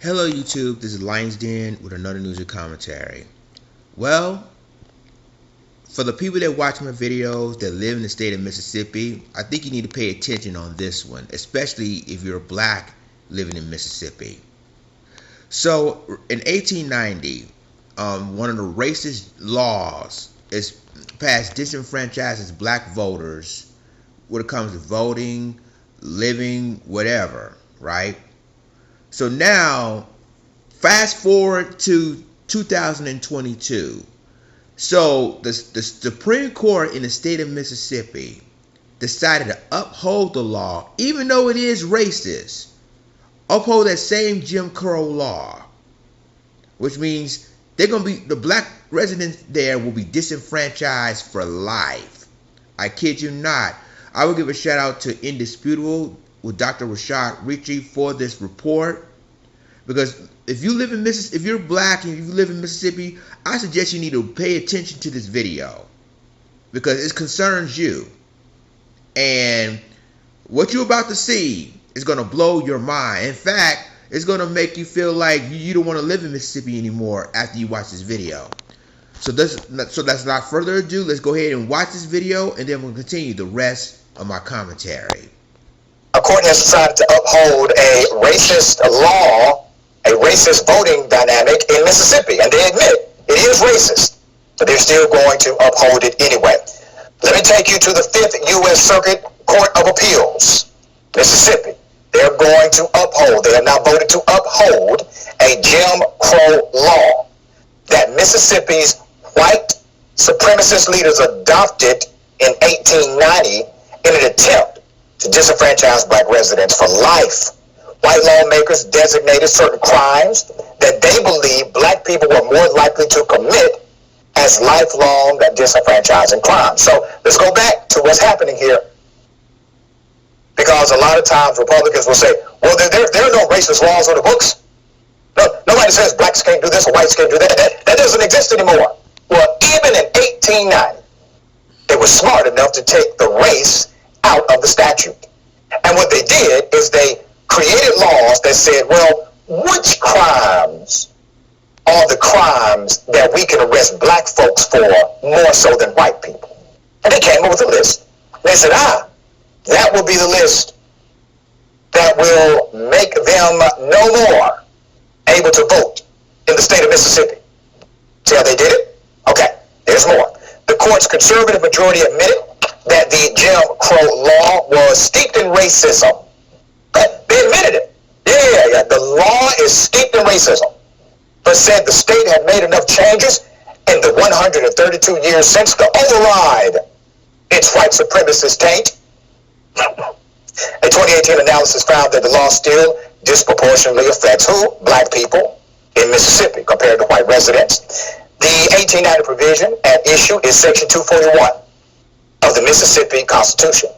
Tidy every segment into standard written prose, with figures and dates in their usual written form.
Hello YouTube, this is Lions Den with another news and commentary. Well, for the people that watch my videos that live in the state of Mississippi, I think you need to pay attention on this one, especially if you're black living in Mississippi. So in 1890, one of the racist laws is passed disenfranchises black voters when it comes to voting, living, whatever, right? So now, fast forward to 2022. So the Supreme Court in the state of Mississippi decided to uphold the law, even though it is racist. Uphold that same Jim Crow law, which means the black residents there will be disenfranchised for life. I kid you not. I will give a shout out to Indisputable with Dr. Rashad Ritchie for this report, because if you're black and you live in Mississippi, I suggest you need to pay attention to this video because it concerns you, and what you're about to see is going to blow your mind. In fact, it's going to make you feel like you don't want to live in Mississippi anymore after you watch this video. So that's not further ado. Let's go ahead and watch this video, and then we'll continue the rest of my commentary. A court has decided to uphold a racist law, a racist voting dynamic in Mississippi, and they admit it is racist, but they're still going to uphold it anyway. Let me take you to the 5th U.S. Circuit Court of Appeals, Mississippi. They're going to uphold, they have now voted to uphold a Jim Crow law that Mississippi's white supremacist leaders adopted in 1890 in an attempt to disenfranchise black residents for life. White lawmakers designated certain crimes that they believed black people were more likely to commit as lifelong disenfranchising crimes. So let's go back to what's happening here. Because a lot of times Republicans will say, well, there are no racist laws on the books. No, nobody says blacks can't do this or whites can't do that. That doesn't exist anymore. Well, even in 1890, they were smart enough to take the race out of the statute. And what they did is they created laws that said, well, which crimes are the crimes that we can arrest black folks for more so than white people? And they came up with a list. They said, that will be the list that will make them no more able to vote in the state of Mississippi. See how they did it? Okay, there's more. The court's conservative majority admitted that the Jim Crow law was steeped in racism. They admitted it. Yeah, the law is steeped in racism, but said the state had made enough changes in the 132 years since to override its white supremacist taint. A 2018 analysis found that the law still disproportionately affects who? Black people in Mississippi compared to white residents. The 1890 provision at issue is Section 241 of the Mississippi Constitution,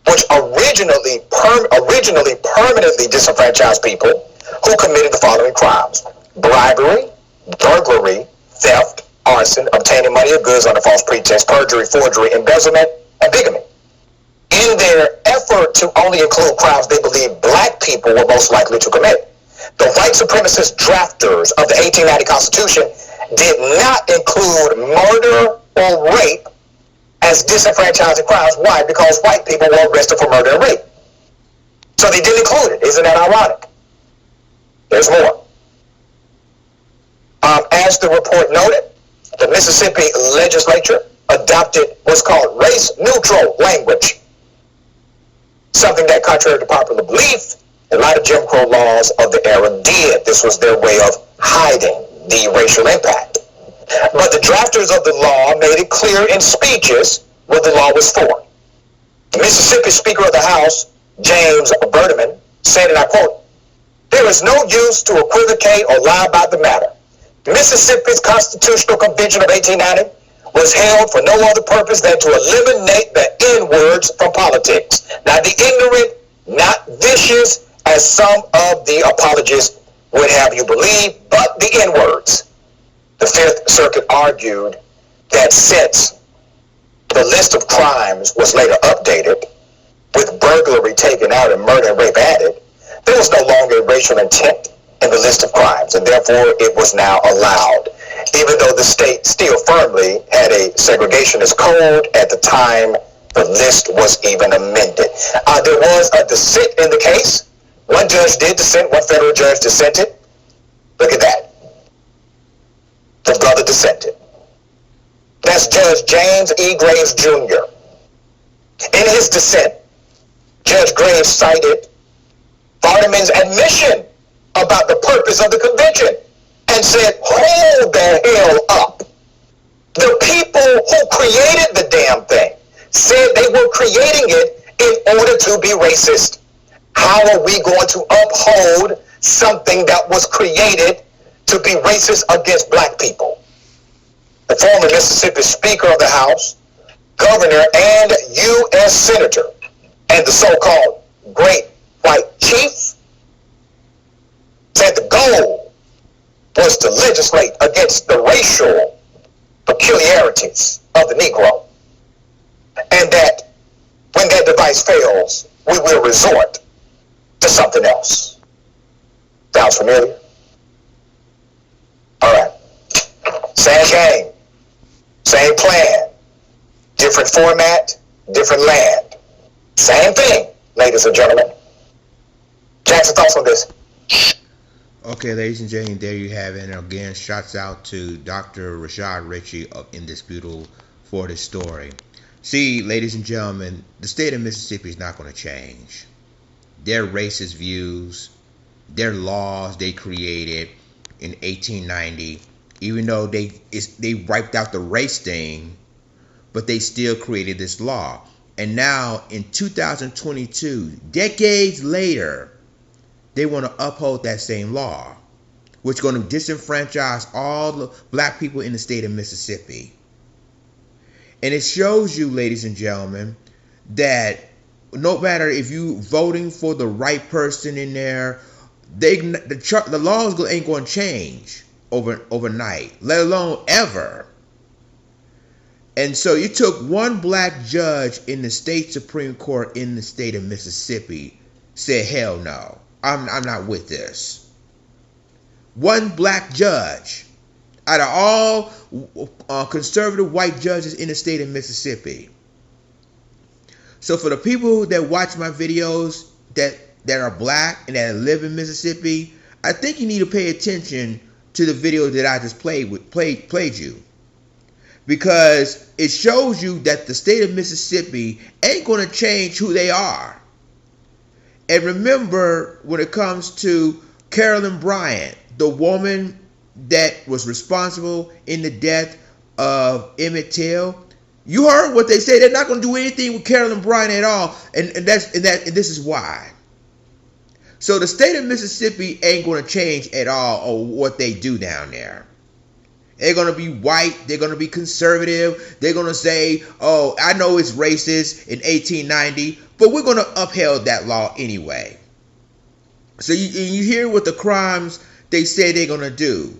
which originally permanently disenfranchised people who committed the following crimes: bribery, burglary, theft, arson, obtaining money or goods under false pretense, perjury, forgery, embezzlement, and bigamy. In their effort to only include crimes they believe black people were most likely to commit, the white supremacist drafters of the 1890 Constitution did not include murder or rape as disenfranchising crimes. Why? Because white people were arrested for murder and rape. So they didn't include it. Isn't that ironic? There's more. As the report noted, the Mississippi legislature adopted what's called race-neutral language, something that, contrary to popular belief, a lot of Jim Crow laws of the era did. This was their way of hiding the racial impact. But the drafters of the law made it clear in speeches what the law was for. The Mississippi Speaker of the House, James Bertman, said, and I quote, "There is no use to equivocate or lie about the matter. Mississippi's Constitutional Convention of 1890 was held for no other purpose than to eliminate the N-words from politics. Not the ignorant, not vicious, as some of the apologists would have you believe, but the N-words." The Fifth Circuit argued that since the list of crimes was later updated, with burglary taken out and murder and rape added, there was no longer racial intent in the list of crimes, and therefore it was now allowed, even though the state still firmly had a segregationist code at the time the list was even amended. There was a dissent in the case. One judge did dissent, one federal judge dissented. Look at that. The brother dissented. That's Judge James E. Graves Jr. In his dissent, Judge Graves cited Vardaman's admission about the purpose of the convention and said, hold the hell up. The people who created the damn thing said they were creating it in order to be racist. How are we going to uphold something that was created to be racist against black people? The former Mississippi Speaker of the House, Governor, and U.S. Senator, and the so-called Great White Chief, said the goal was to legislate against the racial peculiarities of the Negro, and that when that device fails, we will resort to something else. Sounds familiar? All right. Same game, same plan, different format, different land. Same thing, ladies and gentlemen. Jackson, thoughts on this? Okay, ladies and gentlemen, there you have it. And again, shouts out to Dr. Rashad Ritchie of Indisputable for this story. See, ladies and gentlemen, the state of Mississippi is not going to change. Their racist views, their laws they created in 1890, even though they wiped out the race thing, but they still created this law. And now in 2022, decades later, they want to uphold that same law, which is going to disenfranchise all the black people in the state of Mississippi. And it shows you, ladies and gentlemen, that no matter if you voting for the right person in there, the laws ain't going to change overnight, let alone ever. And so you took one black judge in the state Supreme Court in the state of Mississippi, said, hell no, I'm not with this. One black judge out of all conservative white judges in the state of Mississippi. So for the people that watch my videos that are black and that live in Mississippi, I think you need to pay attention to the video that I just played you. Because it shows you that the state of Mississippi ain't going to change who they are. And remember, when it comes to Carolyn Bryant, the woman that was responsible in the death of Emmett Till, you heard what they say. They're not going to do anything with Carolyn Bryant at all, and this is why. So the state of Mississippi ain't going to change at all or what they do down there. They're going to be white. They're going to be conservative. They're going to say, oh, I know it's racist in 1890, but we're going to uphold that law anyway. So you hear what the crimes they say they're going to do.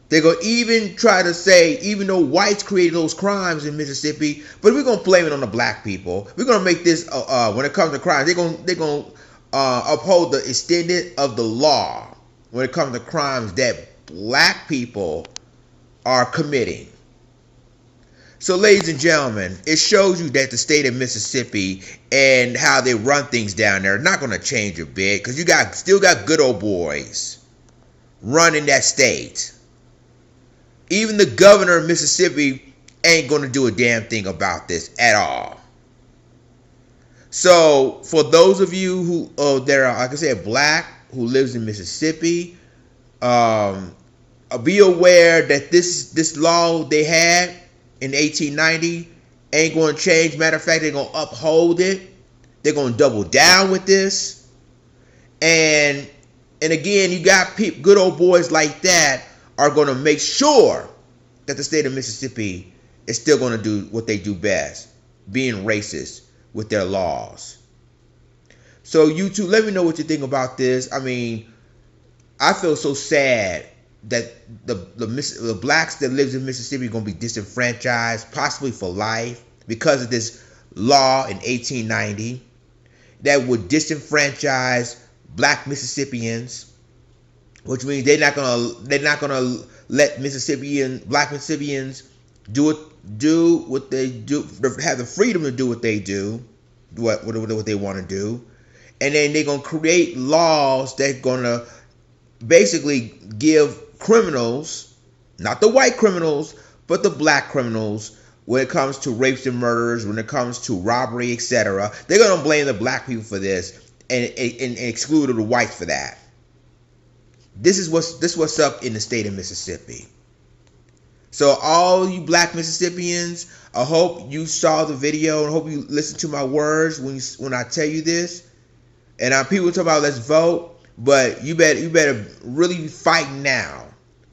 They're going to even try to say, even though whites created those crimes in Mississippi, but we're going to blame it on the black people. We're going to make this, when it comes to crimes, they're going to uphold the extended of the law when it comes to crimes that black people are committing. So, ladies and gentlemen, it shows you that the state of Mississippi and how they run things down there are not going to change a bit, because you still got good old boys running that state. Even the governor of Mississippi ain't going to do a damn thing about this at all. So, for those of you who that are, like I said, black, who lives in Mississippi, be aware that this law they had in 1890 ain't going to change. Matter of fact, they're going to uphold it. They're going to double down with this. And again, you got good old boys like that are going to make sure that the state of Mississippi is still going to do what they do best, being racist with their laws. So you two, let me know what you think about this. I mean, I feel so sad that the blacks that lives in Mississippi are going to be disenfranchised, possibly for life, because of this law in 1890 that would disenfranchise black Mississippians which means they're not gonna let black Mississippians do what they do, have the freedom to do what they do, what they want to do, and then they're gonna create laws that gonna basically give criminals, not the white criminals, but the black criminals, when it comes to rapes and murders, when it comes to robbery, etc. They're gonna blame the black people for this and exclude the whites for that. This is what's up in the state of Mississippi. So all you black Mississippians, I hope you saw the video and hope you listened to my words when I tell you this. And people talk about let's vote, but you better really be fighting now,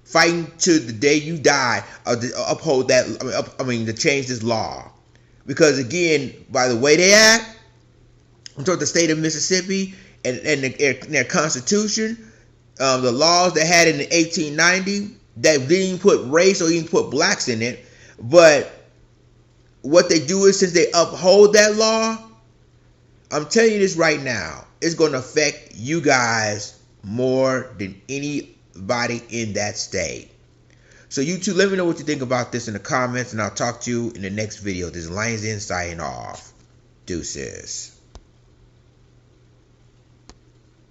fighting to the day you die, to uphold that. To change this law, because again, by the way they act, I'm talking the state of Mississippi and their constitution, the laws they had in 1890 that didn't even put race or even put blacks in it, but what they do is, since they uphold that law, I'm telling you this right now, it's going to affect you guys more than anybody in that state. So you two, let me know what you think about this in the comments, and I'll talk to you in the next video. This is Lions Den signing off. Deuces.